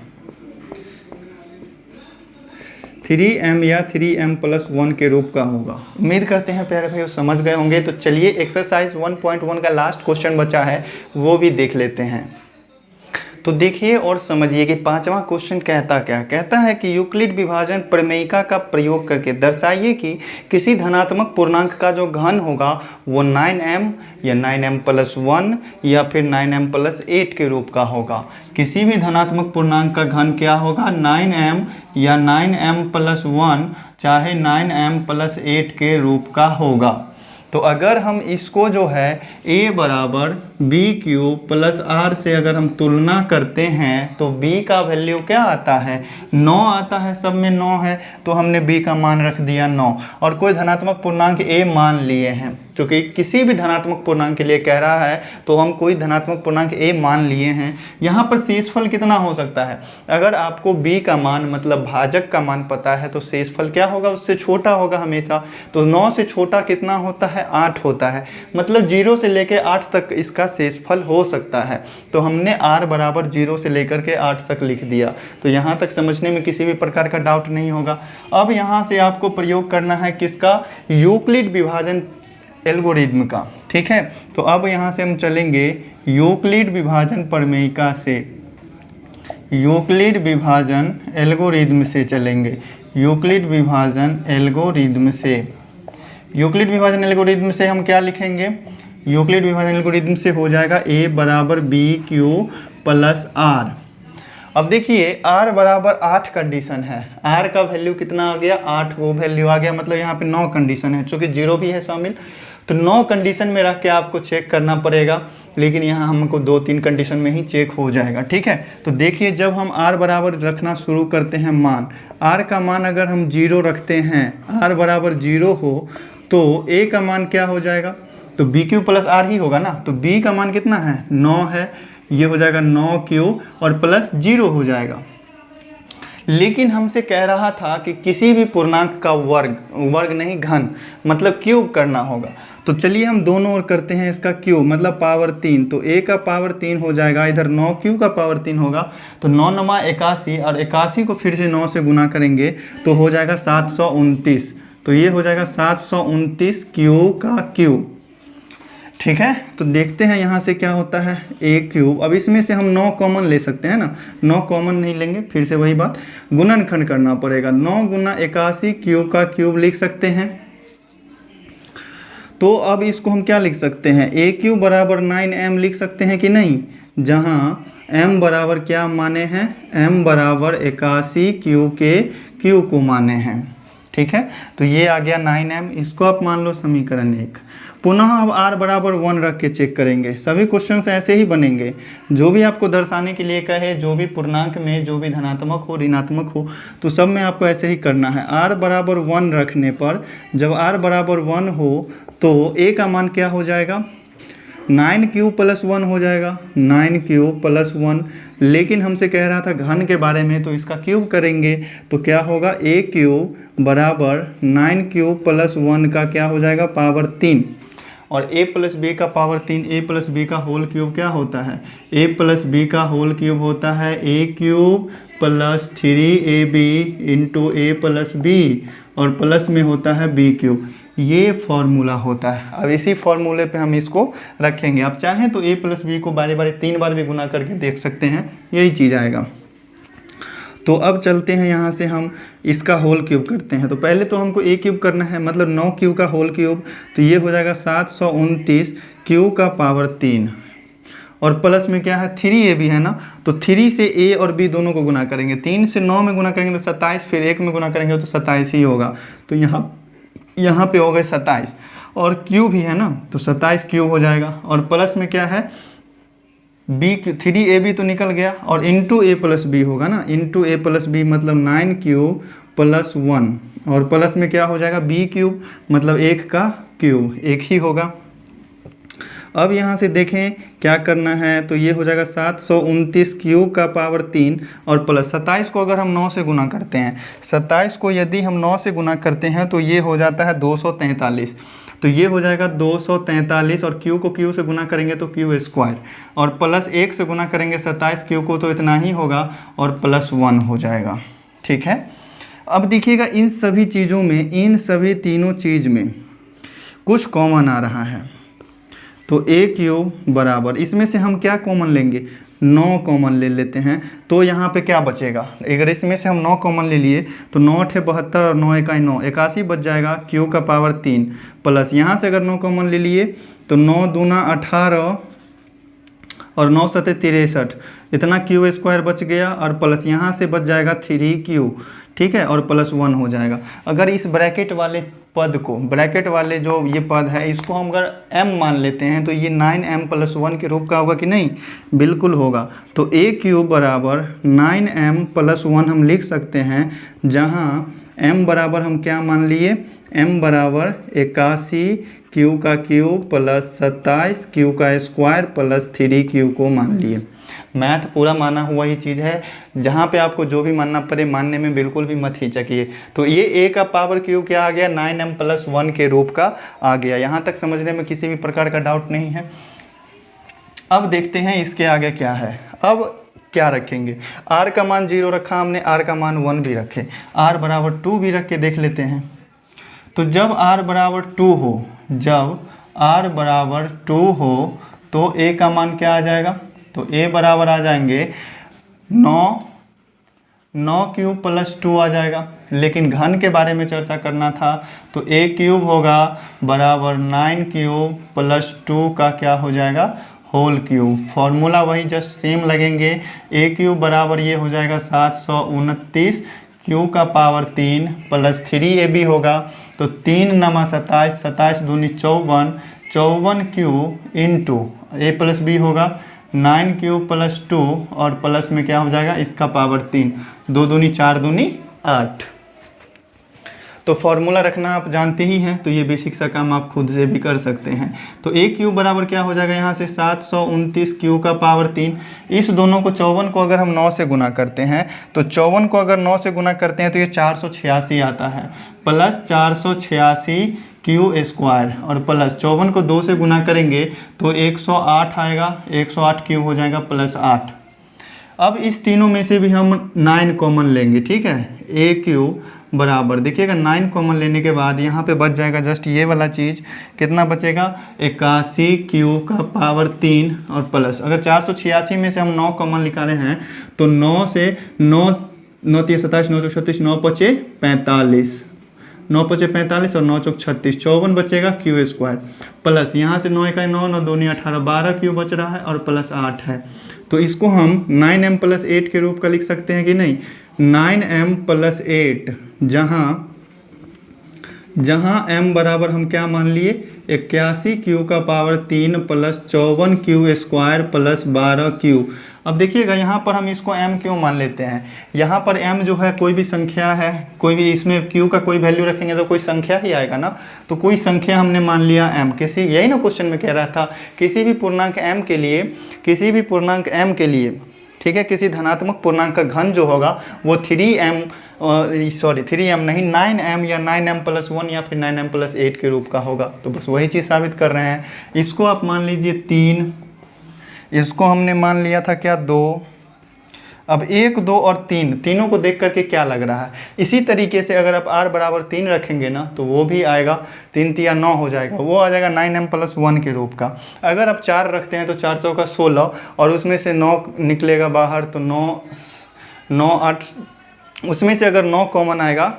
3m या 3m + 1 के रूप का होगा। उम्मीद करते हैं प्यारे भाइयों समझ गए होंगे। तो चलिए एक्सरसाइज 1.1 का लास्ट क्वेश्चन बचा है, वो भी देख लेते हैं। तो देखिए और समझिए कि 5वां क्वेश्चन कहता है कि यूक्लिड विभाजन प्रमेयिका का प्रयोग करके दर्शाइए कि किसी धनात्मक पूर्णांक का जो घन होगा वो 9m या 9m + 1 या फिर 9m + 8 के रूप का होगा। किसी भी धनात्मक पूर्णांक का घन क्या होगा, 9m या 9m + 1 चाहे 9m + 8 के रूप का होगा। तो अगर हम इसको जो है a बराबर bq + r से अगर हम तुलना करते हैं तो b का वैल्यू क्या आता है, 9 आता है, सब में 9 है, तो हमने b का मान रख दिया 9। और कोई धनात्मक पूर्णांक a मान लिए हैं, क्योंकि किसी भी धनात्मक पूर्णांक के लिए कह रहा है तो हम कोई धनात्मक पूर्णांक a मान लिए हैं। यहाँ पर शेषफल कितना हो सकता है, अगर आपको b का मान मतलब भाजक का मान पता है तो शेषफल क्या होगा, उससे छोटा होगा हमेशा। तो 9 से छोटा कितना होता है, 8 होता है, मतलब 0 से लेकर 8 तक इसका शेषफल हो सकता है। तो हमने r बराबर 0 से लेकर के 8 तक लिख दिया। तो यहाँ तक समझने में किसी भी प्रकार का डाउट नहीं होगा। अब यहाँ से आपको प्रयोग करना है किसका, यूक्लिड विभाजन एल्गोरिथम का। ठीक है, तो अब यहाँ से हम चलेंगे यूक्लिड विभाजन प्रमेयिका से, यूक्लिड विभाजन एल्गोरिथम से चलेंगे, यूक्लिड विभाजन एल्गोरिथम से हम क्या लिखेंगे, यूक्लिड विभाजन एल्गोरिथम से हो जाएगा a बराबर bq + r। अब देखिए r बराबर 8 कंडीशन है, r का वैल्यू कितना आ गया, 8 वो वैल्यू आ गया, मतलब यहाँ पे 9 कंडीशन है, चूँकि 0 भी है शामिल, तो 9 कंडीशन में रख के आपको चेक करना पड़ेगा, लेकिन यहाँ हमको 2-3 कंडीशन में ही चेक हो जाएगा। ठीक है, तो देखिए जब हम r बराबर रखना शुरू करते हैं मान, r का मान अगर हम 0 रखते हैं, r बराबर 0 हो तो a का मान क्या हो जाएगा, तो bq + r ही होगा ना। तो b का मान कितना है, 9 है, ये हो जाएगा 9q और +0 हो जाएगा। लेकिन हमसे कह रहा था कि किसी भी पूर्णांक का वर्ग नहीं घन, मतलब क्यूब करना होगा। तो चलिए हम दोनों ओर करते हैं इसका क्यूब, मतलब पावर 3, तो a का पावर 3 हो जाएगा, इधर 9q का पावर 3 होगा, तो 9 × 9 = 81 और 81 को फिर से 9 से गुना करेंगे तो हो जाएगा 729। तो ये हो जाएगा 729 q का क्यूब। ठीक है, तो देखते हैं यहाँ से क्या होता है ए क्यूब। अब इसमें से हम 9 कॉमन ले सकते हैं ना, 9 कॉमन नहीं लेंगे, फिर से वही बात, गुणनखंड करना पड़ेगा। 9 गुना 81 क्यूब का क्यूब लिख सकते हैं। तो अब इसको हम क्या लिख सकते हैं, ए क्यूब बराबर 9m लिख सकते हैं कि नहीं, जहाँ m बराबर क्या माने हैं, m बराबर 81 क्यूब के क्यूब को माने हैं। ठीक है, तो ये आ गया 9m, इसको आप मान लो समीकरण 1। पुनः अब r बराबर 1 रख के चेक करेंगे। सभी क्वेश्चंस ऐसे ही बनेंगे, जो भी आपको दर्शाने के लिए कहे, जो भी पूर्णांक में जो भी धनात्मक हो ऋणात्मक हो, तो सब में आपको ऐसे ही करना है। r बराबर 1 रखने पर जब r बराबर 1 हो तो a का मान क्या हो जाएगा, 9 क्यूब प्लस 1 हो जाएगा, 9 क्यूब प्लस 1। लेकिन हमसे कह रहा था घन के बारे में, तो इसका क्यूब करेंगे तो क्या होगा, a क्यूब बराबर 9 क्यूब प्लस 1 का क्या हो जाएगा, पावर 3, और a प्लस बी का पावर 3, a प्लस बी का होल क्यूब क्या होता है, a प्लस बी का होल क्यूब होता है a cube plus 3ab into a plus B, और प्लस में होता है b क्यूब। ये फॉर्मूला होता है। अब इसी फॉर्मूले पे हम इसको रखेंगे। आप चाहें तो a प्लस बी को बारी बारी 3 बार भी गुना करके देख सकते हैं, यही चीज़ आएगा। तो अब चलते हैं यहाँ से हम इसका होल क्यूब करते हैं। तो पहले तो हमको a क्यूब करना है, मतलब 9 क्यूब का होल क्यूब, तो ये हो जाएगा 729 क्यूब का पावर 3, और प्लस में क्या है 3ab है ना, तो 3 से a और b दोनों को गुना करेंगे, 3 से 9 में गुना करेंगे तो 27, फिर 1 में गुना करेंगे तो 27 ही होगा। तो यहाँ पे हो गए 27, और क्यूब ही है ना, तो 27 क्यूब हो जाएगा, और प्लस में क्या है b, 3ab तो निकल गया, और इंटू a प्लस बी होगा ना, इंटू a प्लस बी मतलब 9 क्यूब प्लस 1, और प्लस में क्या हो जाएगा b क्यूब, मतलब 1 का क्यूब 1 ही होगा। अब यहाँ से देखें क्या करना है, तो ये हो जाएगा 729 क्यूब का पावर 3, और प्लस 27 को अगर हम 9 से गुना करते हैं, 27 को यदि हम 9 से गुना करते हैं तो ये हो जाता है 243, तो ये हो जाएगा 243, और क्यू को क्यू से गुना करेंगे तो क्यू स्क्वायर, और प्लस 1 से गुना करेंगे 27 क्यू को तो इतना ही होगा, और प्लस 1 हो जाएगा। ठीक है, अब देखिएगा इन सभी चीज़ों में, इन सभी तीनों चीज़ में कुछ कॉमन आ रहा है। तो a क्यूब बराबर, इसमें से हम क्या कॉमन लेंगे, 9 कॉमन ले लेते हैं। तो यहाँ पे क्या बचेगा, अगर इसमें से हम 9 कॉमन ले लिए तो 9 × 72 और 9 × 1 9, 81 बच जाएगा, क्यू का पावर 3, प्लस यहाँ से अगर 9 कॉमन ले लिए तो 9 दूना 18 और 9 सते 63, इतना क्यू स्क्वायर बच गया, और प्लस यहाँ से बच जाएगा 3 क्यू। ठीक है, और प्लस 1 हो जाएगा। अगर इस ब्रैकेट वाले पद को, ब्रैकेट वाले जो ये पद है, इसको हम अगर m मान लेते हैं तो ये 9m प्लस 1 के रूप का होगा कि नहीं, बिल्कुल होगा। तो a क्यूब बराबर 9m प्लस 1 हम लिख सकते हैं, जहाँ m बराबर हम क्या मान लिए, m बराबर 81 क्यू का क्यूब प्लस 27 क्यू का स्क्वायर प्लस 3 क्यू को मान लिए। मैथ पूरा माना हुआ ही चीज़ है, जहाँ पे आपको जो भी मानना पड़े मानने में बिल्कुल भी मत हिचकिए। तो ये a का पावर क्यूब क्या आ गया, 9m प्लस 1 के रूप का आ गया। यहाँ तक समझने में किसी भी प्रकार का डाउट नहीं है। अब देखते हैं इसके आगे क्या है। अब क्या रखेंगे, r का मान 0 रखा हमने, r का मान 1 भी रखे, r बराबर 2 भी रख के देख लेते हैं। तो जब r बराबर 2 हो, जब r बराबर 2 हो तो a का मान क्या आ जाएगा, तो a बराबर आ जाएंगे 9 क्यूब प्लस 2 आ जाएगा। लेकिन घन के बारे में चर्चा करना था, तो a क्यूब होगा बराबर 9 क्यूब प्लस 2 का क्या हो जाएगा, होल क्यूब। फॉर्मूला वही जस्ट सेम लगेंगे। a क्यूब बराबर ये हो जाएगा 729 क्यू का पावर 3 प्लस 3ab होगा, तो 3 नमा 27, 27 दूनी 54, 54 cube into a plus B होगा 9 क्यूब प्लस 2, और प्लस में क्या हो जाएगा इसका पावर 3, 2 दूनी 4 दूनी 8। तो फॉर्मूला रखना आप जानते ही हैं, तो ये बेसिक सा काम आप खुद से भी कर सकते हैं। तो a क्यूब बराबर क्या हो जाएगा यहाँ से 729 क्यू का पावर 3। इस दोनों को 54 को अगर हम 9 से गुना करते हैं, तो 54 को अगर 9 से गुना करते हैं तो ये 486 आता है, प्लस 486 क्यू स्क्वायर, और प्लस 54 को 2 से गुना करेंगे तो 108 आएगा, 108 क्यूब हो जाएगा प्लस 8। अब इस तीनों में से भी हम 9 कॉमन लेंगे। ठीक है, a क्यूब बराबर, देखिएगा 9 कॉमन लेने के बाद यहाँ पे बच जाएगा जस्ट ये वाला चीज़, कितना बचेगा 81 क्यू का पावर 3 और प्लस, अगर 486 में से हम 9 कॉमन निकाले हैं तो 9 से 9 9 3 27 9 चौक 36 9 पचे 45, 9 पचे 45 और 9 चौक 36 54 बचेगा क्यू स्क्वायर, प्लस यहाँ से 9 1 9 9 2 18 12 क्यू बच रहा है और प्लस 8 है। तो इसको हम 9m + 8 के रूप का लिख सकते हैं कि नहीं, 9m + 8, जहाँ m बराबर हम क्या मान लिए 81 क्यू का power 3 plus 54 Q square plus 12 Q. अब देखिएगा यहाँ पर हम इसको m क्यों मान लेते हैं, यहाँ पर m जो है कोई भी संख्या है, कोई भी इसमें q का कोई वैल्यू रखेंगे तो कोई संख्या ही आएगा ना, तो कोई संख्या हमने मान लिया m, किसी, यही ना क्वेश्चन में कह रहा था, किसी भी पूर्णांक m के लिए, किसी भी पूर्णांक m के लिए, ठीक है, किसी धनात्मक पूर्णांक का घन जो होगा वो 3m नहीं 9m या 9m + 1 या फिर 9m + 8 के रूप का होगा। तो बस वही चीज़ साबित कर रहे हैं। इसको आप मान लीजिए 3, इसको हमने मान लिया था क्या 2, अब 1 2 और 3, तीनों को देख करके क्या लग रहा है, इसी तरीके से अगर आप r बराबर 3 रखेंगे ना तो वो भी आएगा, 3 3 9 हो जाएगा, वो आ जाएगा 9m + 1 के रूप का। अगर आप 4 रखते हैं तो 4 चौका 16 और उसमें से 9 निकलेगा बाहर तो 9 8, उसमें से अगर 9 कॉमन आएगा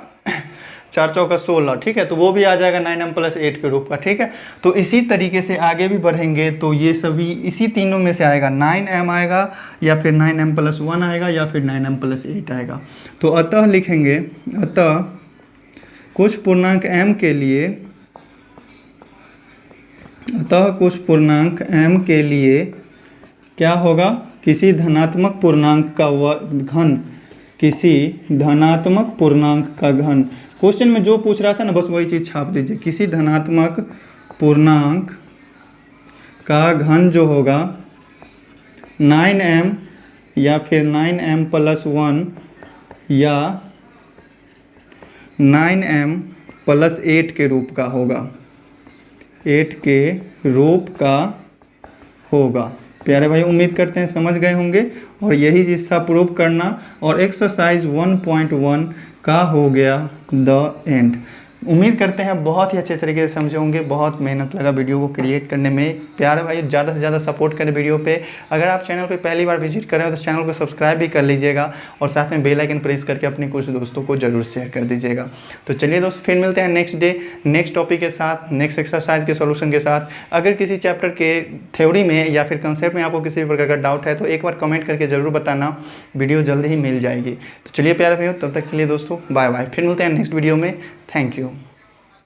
4 चौका 16, ठीक है, तो वो भी आ जाएगा 9m + 8 के रूप का, ठीक है। तो इसी तरीके से आगे भी बढ़ेंगे तो ये सभी इसी तीनों में से आएगा, 9m आएगा या फिर 9m + 1 आएगा या फिर 9m + 8 आएगा। तो अतः लिखेंगे, अतः कुछ पूर्णांक m के लिए, अतः कुछ पूर्णांक m के लिए क्या होगा, किसी धनात्मक पूर्णांक का घन, किसी धनात्मक पूर्णांक का घन, क्वेश्चन में जो पूछ रहा था ना बस वही चीज़ छाप दीजिए, किसी धनात्मक पूर्णांक का घन जो होगा 9m या फिर 9m + 1 या 9m + 8 के रूप का होगा, 8 के रूप का होगा। प्यारे भाई उम्मीद करते हैं समझ गए होंगे, और यही चीज़ था प्रूव करना, और एक्सरसाइज 1.1 का हो गया द एंड। उम्मीद करते हैं बहुत ही अच्छे तरीके से समझे होंगे, बहुत मेहनत लगा वीडियो को क्रिएट करने में। प्यारे भाई ज़्यादा से ज़्यादा सपोर्ट करें वीडियो पे। अगर आप चैनल पे पहली बार विजिट कर रहे हो तो चैनल को सब्सक्राइब भी कर लीजिएगा और साथ में बेल आइकन प्रेस करके अपने कुछ दोस्तों को जरूर शेयर कर दीजिएगा। तो चलिए दोस्त फिर मिलते हैं नेक्स्ट डे नेक्स्ट टॉपिक के साथ, नेक्स्ट एक्सरसाइज के सोल्यूशन के साथ। अगर किसी चैप्टर के थ्योरी में या फिर कंसेप्ट में आपको किसी भी प्रकार का डाउट है तो एक बार कमेंट करके ज़रूर बताना, वीडियो जल्द ही मिल जाएगी। तो चलिए प्यारे भाइयों, तब तक के लिए दोस्तों बाय बाय, फिर मिलते हैं नेक्स्ट वीडियो में। Thank you.